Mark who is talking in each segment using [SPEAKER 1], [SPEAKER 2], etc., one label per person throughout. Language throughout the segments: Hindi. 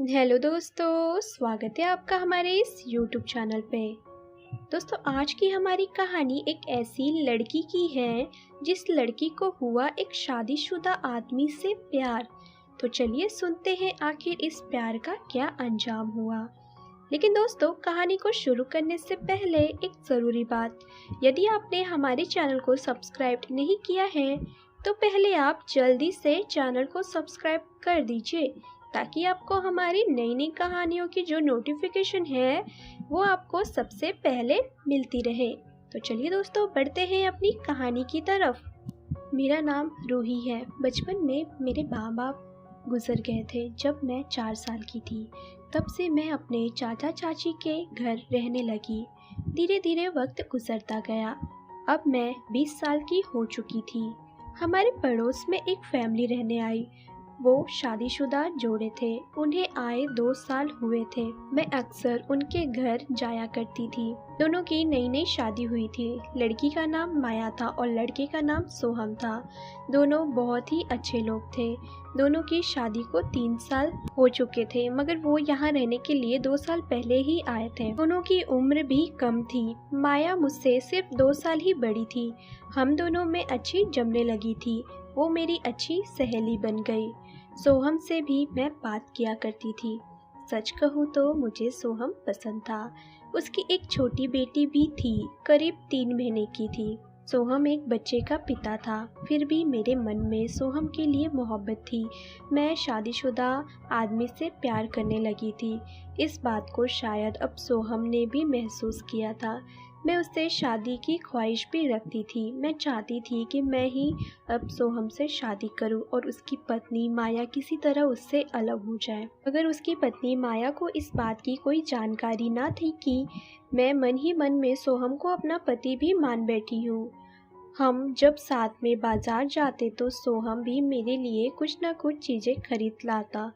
[SPEAKER 1] हेलो दोस्तों, स्वागत है आपका हमारे इस YouTube चैनल पे। दोस्तों, आज की हमारी कहानी एक ऐसी लड़की की है जिस लड़की को हुआ एक शादीशुदा आदमी से प्यार। तो चलिए सुनते हैं आखिर इस प्यार का क्या अंजाम हुआ। लेकिन दोस्तों, कहानी को शुरू करने से पहले एक ज़रूरी बात, यदि आपने हमारे चैनल को सब्सक्राइब नहीं किया है तो पहले आप जल्दी से चैनल को सब्सक्राइब कर दीजिए ताकि आपको हमारी नई नई कहानियों की जो नोटिफिकेशन है वो आपको सबसे पहले मिलती रहे। तो चलिए दोस्तों, बढ़ते हैं अपनी कहानी की तरफ। मेरा नाम रूही है। बचपन में मेरे माँ बाप गुजर गए थे जब मैं 4 साल की थी। तब से मैं अपने चाचा चाची के घर रहने लगी। धीरे धीरे वक्त गुजरता गया। अब मैं 20 साल की हो चुकी थी। हमारे पड़ोस में एक फैमिली रहने आई। वो शादीशुदा जोड़े थे। उन्हें आए 2 साल हुए थे। मैं अक्सर उनके घर जाया करती थी। दोनों की नई नई शादी हुई थी। लड़की का नाम माया था और लड़के का नाम सोहम था। दोनों बहुत ही अच्छे लोग थे। दोनों की शादी को 3 साल हो चुके थे, मगर वो यहाँ रहने के लिए 2 साल पहले ही आए थे। दोनों की उम्र भी कम थी। माया मुझसे सिर्फ 2 साल ही बड़ी थी। हम दोनों में अच्छी जमने लगी थी। वो मेरी अच्छी सहेली बन गई। सोहम से भी मैं बात किया करती थी। सच कहूँ तो मुझे सोहम पसंद था। उसकी एक छोटी बेटी भी थी, करीब 3 महीने की थी। सोहम एक बच्चे का पिता था। फिर भी मेरे मन में सोहम के लिए मोहब्बत थी। मैं शादीशुदा आदमी से प्यार करने लगी थी। इस बात को शायद अब सोहम ने भी महसूस किया था। मैं उससे शादी की ख्वाहिश भी रखती थी। मैं चाहती थी कि मैं ही अब सोहम से शादी करूं और उसकी पत्नी माया किसी तरह उससे अलग हो जाए। मगर उसकी पत्नी माया को इस बात की कोई जानकारी ना थी कि मैं मन ही मन में सोहम को अपना पति भी मान बैठी हूँ। हम जब साथ में बाजार जाते तो सोहम भी मेरे लिए कुछ ना कुछ चीज़ें खरीद लाता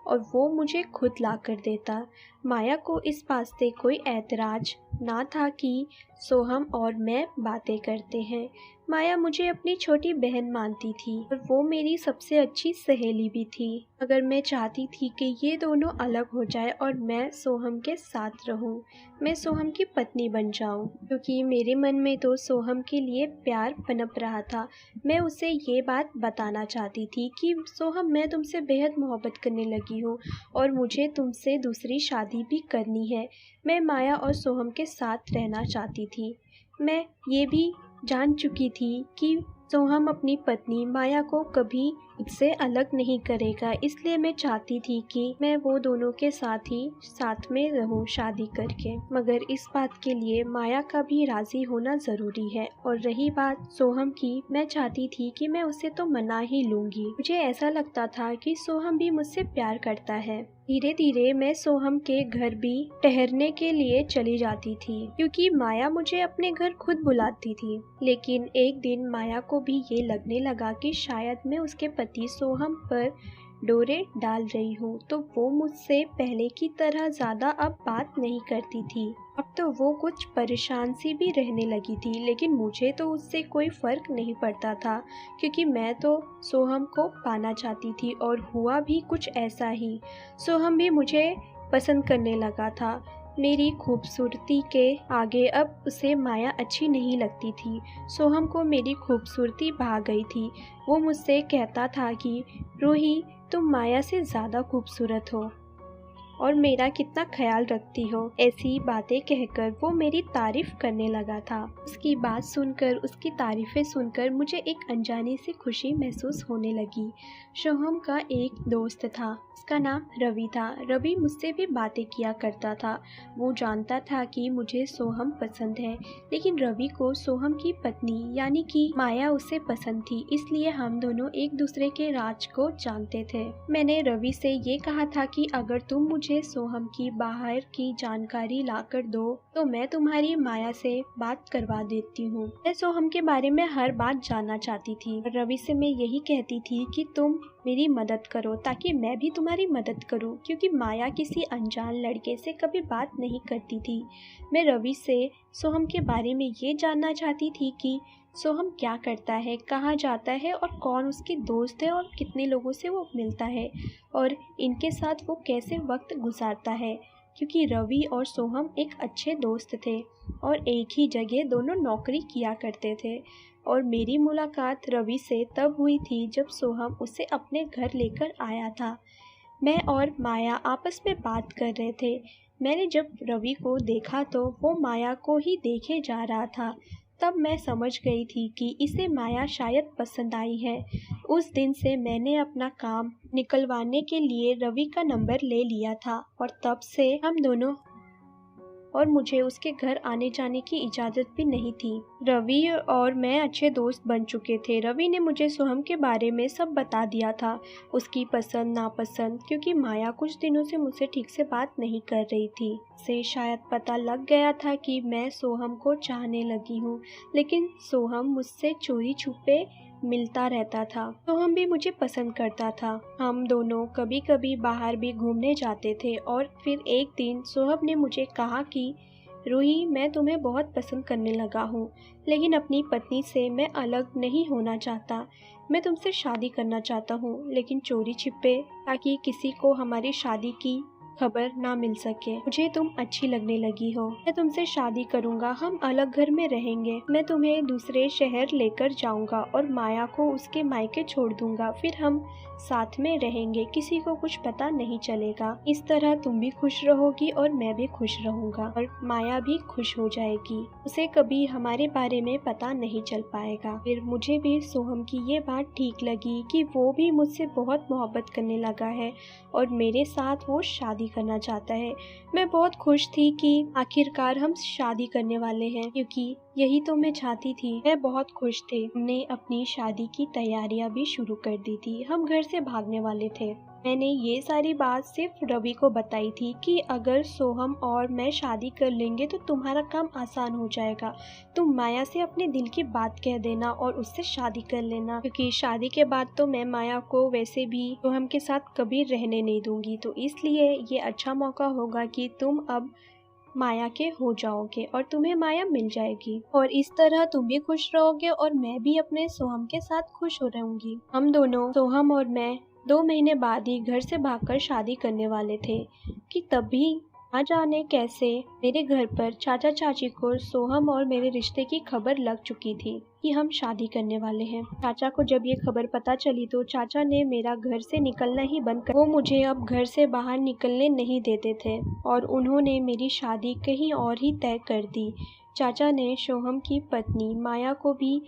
[SPEAKER 1] और वो मुझे खुद ला कर देता। माया को इस बात से कोई ऐतराज ना था कि सोहम और मैं बातें करते हैं। माया मुझे अपनी छोटी बहन मानती थी और वो मेरी सबसे अच्छी सहेली भी थी। मगर मैं चाहती थी कि ये दोनों अलग हो जाए और मैं सोहम के साथ रहूं। मैं सोहम की पत्नी बन जाऊं, क्योंकि मेरे मन में तो सोहम के लिए प्यार पनप रहा था। मैं उसे ये बात बताना चाहती थी कि सोहम, मैं तुमसे बेहद मोहब्बत करने लगी हूँ और मुझे तुमसे दूसरी शादी भी करनी है। मैं माया और सोहम के साथ रहना चाहती थी। मैं ये भी जान चुकी थी कि सोहम अपनी पत्नी माया को कभी उससे अलग नहीं करेगा, इसलिए मैं चाहती थी कि मैं वो दोनों के साथ ही साथ में रहूं शादी करके। मगर इस बात के लिए माया का भी राजी होना ज़रूरी है। और रही बात सोहम की, मैं चाहती थी कि मैं उसे तो मना ही लूँगी। मुझे ऐसा लगता था कि सोहम भी मुझसे प्यार करता है। धीरे धीरे मैं सोहम के घर भी ठहरने के लिए चली जाती थी, क्योंकि माया मुझे अपने घर खुद बुलाती थी। लेकिन एक दिन माया को भी ये लगने लगा कि शायद मैं उसके पति सोहम पर डोरे डाल रही हूँ, तो वो मुझसे पहले की तरह ज़्यादा अब बात नहीं करती थी। अब तो वो कुछ परेशान सी भी रहने लगी थी, लेकिन मुझे तो उससे कोई फ़र्क नहीं पड़ता था, क्योंकि मैं तो सोहम को पाना चाहती थी और हुआ भी कुछ ऐसा ही। सोहम भी मुझे पसंद करने लगा था। मेरी खूबसूरती के आगे अब उसे माया अच्छी नहीं लगती थी। सोहम को मेरी खूबसूरती भा गई थी। वो मुझसे कहता था कि रूही, तुम माया से ज़्यादा खूबसूरत हो और मेरा कितना ख्याल रखती हो। ऐसी बातें कहकर वो मेरी तारीफ करने लगा था। उसकी बात सुनकर, उसकी तारीफें सुनकर मुझे एक अनजानी सी खुशी महसूस होने लगी। सोहम का एक दोस्त था, उसका नाम रवि था। रवि मुझसे भी बातें किया करता था। वो जानता था कि मुझे सोहम पसंद है, लेकिन रवि को सोहम की पत्नी यानी कि माया उसे पसंद थी, इसलिए हम दोनों एक दूसरे के राज को जानते थे। मैंने रवि से ये कहा था कि अगर तुम मुझे सोहम की बाहर की जानकारी लाकर दो तो मैं तुम्हारी माया से बात करवा देती हूँ। मैं सोहम के बारे में हर बात जानना चाहती थी। रवि से मैं यही कहती थी कि तुम मेरी मदद करो ताकि मैं भी तुम्हारी मदद करूं, क्योंकि माया किसी अनजान लड़के से कभी बात नहीं करती थी। मैं रवि से सोहम के बारे में ये जानना चाहती थी कि सोहम क्या करता है, कहाँ जाता है और कौन उसके दोस्त है और कितने लोगों से वो मिलता है और इनके साथ वो कैसे वक्त गुजारता है, क्योंकि रवि और सोहम एक अच्छे दोस्त थे और एक ही जगह दोनों नौकरी किया करते थे। और मेरी मुलाकात रवि से तब हुई थी जब सोहम उसे अपने घर लेकर आया था। मैं और माया आपस में बात कर रहे थे। मैंने जब रवि को देखा तो वो माया को ही देखे जा रहा था। तब मैं समझ गई थी कि इसे माया शायद पसंद आई है। उस दिन से मैंने अपना काम निकलवाने के लिए रवि का नंबर ले लिया था और तब से हम दोनों और मुझे उसके घर आने जाने की इजाज़त भी नहीं थी। रवि और मैं अच्छे दोस्त बन चुके थे। रवि ने मुझे सोहम के बारे में सब बता दिया था, उसकी पसंद नापसंद, क्योंकि माया कुछ दिनों से मुझसे ठीक से बात नहीं कर रही थी। से शायद पता लग गया था कि मैं सोहम को चाहने लगी हूँ, लेकिन सोहम मुझसे चोरी छुपे मिलता रहता था। सोहम भी मुझे पसंद करता था। हम दोनों कभी कभी बाहर भी घूमने जाते थे और फिर एक दिन सोहम ने मुझे कहा कि रूही, मैं तुम्हें बहुत पसंद करने लगा हूँ, लेकिन अपनी पत्नी से मैं अलग नहीं होना चाहता। मैं तुमसे शादी करना चाहता हूँ, लेकिन चोरी छिपे, ताकि किसी को हमारी शादी की खबर ना मिल सके। मुझे तुम अच्छी लगने लगी हो। मैं तुमसे शादी करूंगा, हम अलग घर में रहेंगे। मैं तुम्हें दूसरे शहर लेकर जाऊंगा और माया को उसके मायके छोड़ दूंगा। फिर हम साथ में रहेंगे, किसी को कुछ पता नहीं चलेगा। इस तरह तुम भी खुश रहोगी और मैं भी खुश रहूंगा और माया भी खुश हो जाएगी। उसे कभी हमारे बारे में पता नहीं चल पाएगा। फिर मुझे भी सोहम की ये बात ठीक लगी कि वो भी मुझसे बहुत मोहब्बत करने लगा है और मेरे साथ वो शादी करना चाहता है। मैं बहुत खुश थी कि आखिरकार हम शादी करने वाले हैं, क्योंकि यही तो मैं चाहती थी। मैं बहुत खुश थी। हमने अपनी शादी की तैयारियां भी शुरू कर दी थी। हम घर से भागने वाले थे। मैंने ये सारी बात सिर्फ रवि को बताई थी कि अगर सोहम और मैं शादी कर लेंगे तो तुम्हारा काम आसान हो जाएगा। तुम माया से अपने दिल की बात कह देना और उससे शादी कर लेना, क्योंकि शादी के बाद तो मैं माया को वैसे भी सोहम के साथ कभी रहने नहीं दूंगी। तो इसलिए ये अच्छा मौका होगा कि तुम अब माया के हो जाओगे और तुम्हें माया मिल जाएगी और इस तरह तुम भी खुश रहोगे और मैं भी अपने सोहम के साथ खुश हो रहूंगी। हम दोनों, सोहम और मैं, 2 महीने बाद ही घर से भागकर शादी करने वाले थे कि तभी ना जाने कैसे मेरे घर पर चाचा चाची को सोहम और मेरे रिश्ते की खबर लग चुकी थी कि हम शादी करने वाले हैं। चाचा को जब ये खबर पता चली तो चाचा ने मेरा घर से निकलना ही बंद कर, वो मुझे अब घर से बाहर निकलने नहीं देते थे और उन्होंने मेरी शादी कहीं और ही तय कर दी। चाचा ने सोहम की पत्नी माया को भी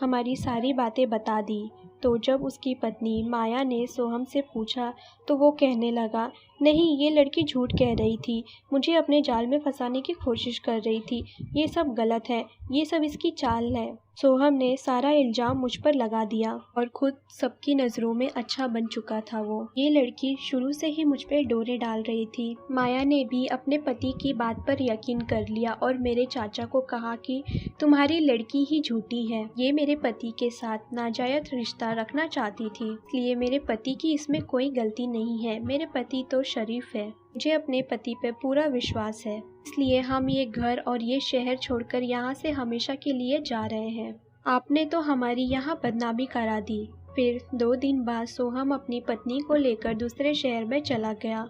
[SPEAKER 1] हमारी सारी बातें बता दी। तो जब उसकी पत्नी माया ने सोहम से पूछा तो वो कहने लगा, नहीं, ये लड़की झूठ कह रही थी, मुझे अपने जाल में फंसाने की कोशिश कर रही थी, ये सब गलत है, ये सब इसकी चाल है। सोहम ने सारा इल्ज़ाम मुझ पर लगा दिया और खुद सबकी नज़रों में अच्छा बन चुका था वो। ये लड़की शुरू से ही मुझ पर डोरे डाल रही थी। माया ने भी अपने पति की बात पर यकीन कर लिया और मेरे चाचा को कहा कि तुम्हारी लड़की ही झूठी है, ये मेरे पति के साथ नाजायज रिश्ता रखना चाहती थी, इसलिए मेरे पति की इसमें कोई गलती नहीं है। मेरे पति तो शरीफ है, मुझे अपने पति पे पूरा विश्वास है, इसलिए हम ये घर और ये शहर छोड़कर यहाँ से हमेशा के लिए जा रहे हैं। आपने तो हमारी यहाँ बदनामी करा दी। फिर 2 दिन बाद सोहम अपनी पत्नी को लेकर दूसरे शहर में चला गया।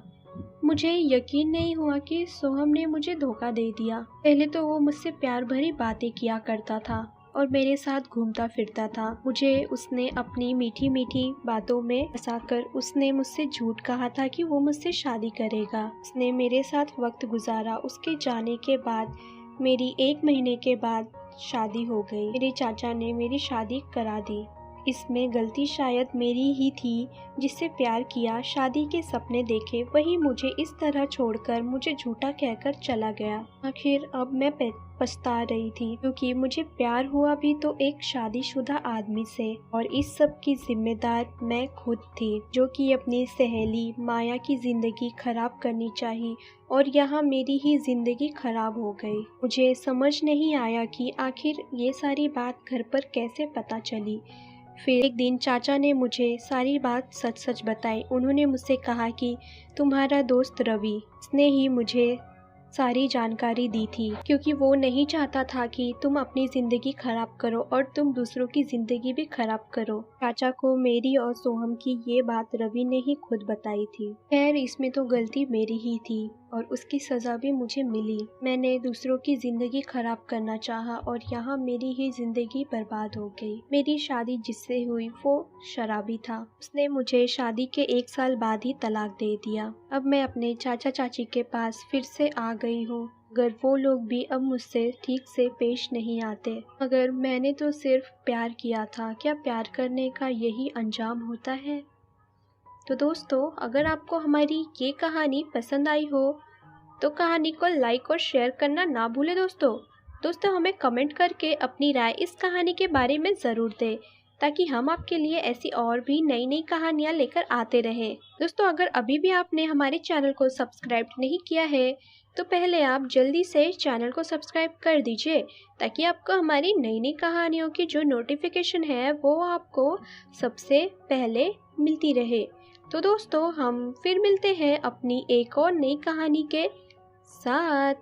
[SPEAKER 1] मुझे यकीन नहीं हुआ कि सोहम ने मुझे धोखा दे दिया। पहले तो वो मुझसे प्यार भरी बातें किया करता था और मेरे साथ घूमता फिरता था। मुझे उसने अपनी मीठी मीठी बातों में फंसाकर उसने मुझसे झूठ कहा था कि वो मुझसे शादी करेगा। उसने मेरे साथ वक्त गुजारा। उसके जाने के बाद मेरी 1 महीने के बाद शादी हो गई। मेरे चाचा ने मेरी शादी करा दी। इसमें गलती शायद मेरी ही थी, जिससे प्यार किया, शादी के सपने देखे, वही मुझे इस तरह छोड़कर मुझे झूठा कहकर चला गया। आखिर अब मैं पछता रही थी, क्योंकि मुझे प्यार हुआ भी तो एक शादीशुदा आदमी से और इस सब की जिम्मेदार मैं खुद थी, जो कि अपनी सहेली माया की जिंदगी खराब करनी चाहिए और यहाँ मेरी ही जिंदगी खराब हो गई। मुझे समझ नहीं आया कि आखिर ये सारी बात घर पर कैसे पता चली। फिर एक दिन चाचा ने मुझे सारी बात सच सच बताई। उन्होंने मुझसे कहा कि तुम्हारा दोस्त रवि, उसने ही मुझे सारी जानकारी दी थी, क्योंकि वो नहीं चाहता था कि तुम अपनी जिंदगी खराब करो और तुम दूसरों की जिंदगी भी खराब करो। चाचा को मेरी और सोहम की ये बात रवि ने ही खुद बताई थी। खैर, इसमें तो गलती मेरी ही थी और उसकी सजा भी मुझे मिली। मैंने दूसरों की जिंदगी खराब करना चाहा और यहाँ मेरी ही जिंदगी बर्बाद हो गई। मेरी शादी जिससे हुई वो शराबी था। उसने मुझे शादी के 1 साल बाद ही तलाक दे दिया। अब मैं अपने चाचा चाची के पास फिर से आ गई हूँ, मगर वो लोग भी अब मुझसे ठीक से पेश नहीं आते। मगर मैंने तो सिर्फ प्यार किया था। क्या प्यार करने का यही अंजाम होता है? तो दोस्तों, अगर आपको हमारी ये कहानी पसंद आई हो तो कहानी को लाइक और शेयर करना ना भूलें दोस्तों हमें कमेंट करके अपनी राय इस कहानी के बारे में ज़रूर दें, ताकि हम आपके लिए ऐसी और भी नई नई कहानियाँ लेकर आते रहें। दोस्तों, अगर अभी भी आपने हमारे चैनल को सब्सक्राइब नहीं किया है तो पहले आप जल्दी से चैनल को सब्सक्राइब कर दीजिए, ताकि आपको हमारी नई नई कहानियों की जो नोटिफिकेशन है वो आपको सबसे पहले मिलती रहे। तो दोस्तों, हम फिर मिलते हैं अपनी एक और नई कहानी के साथ।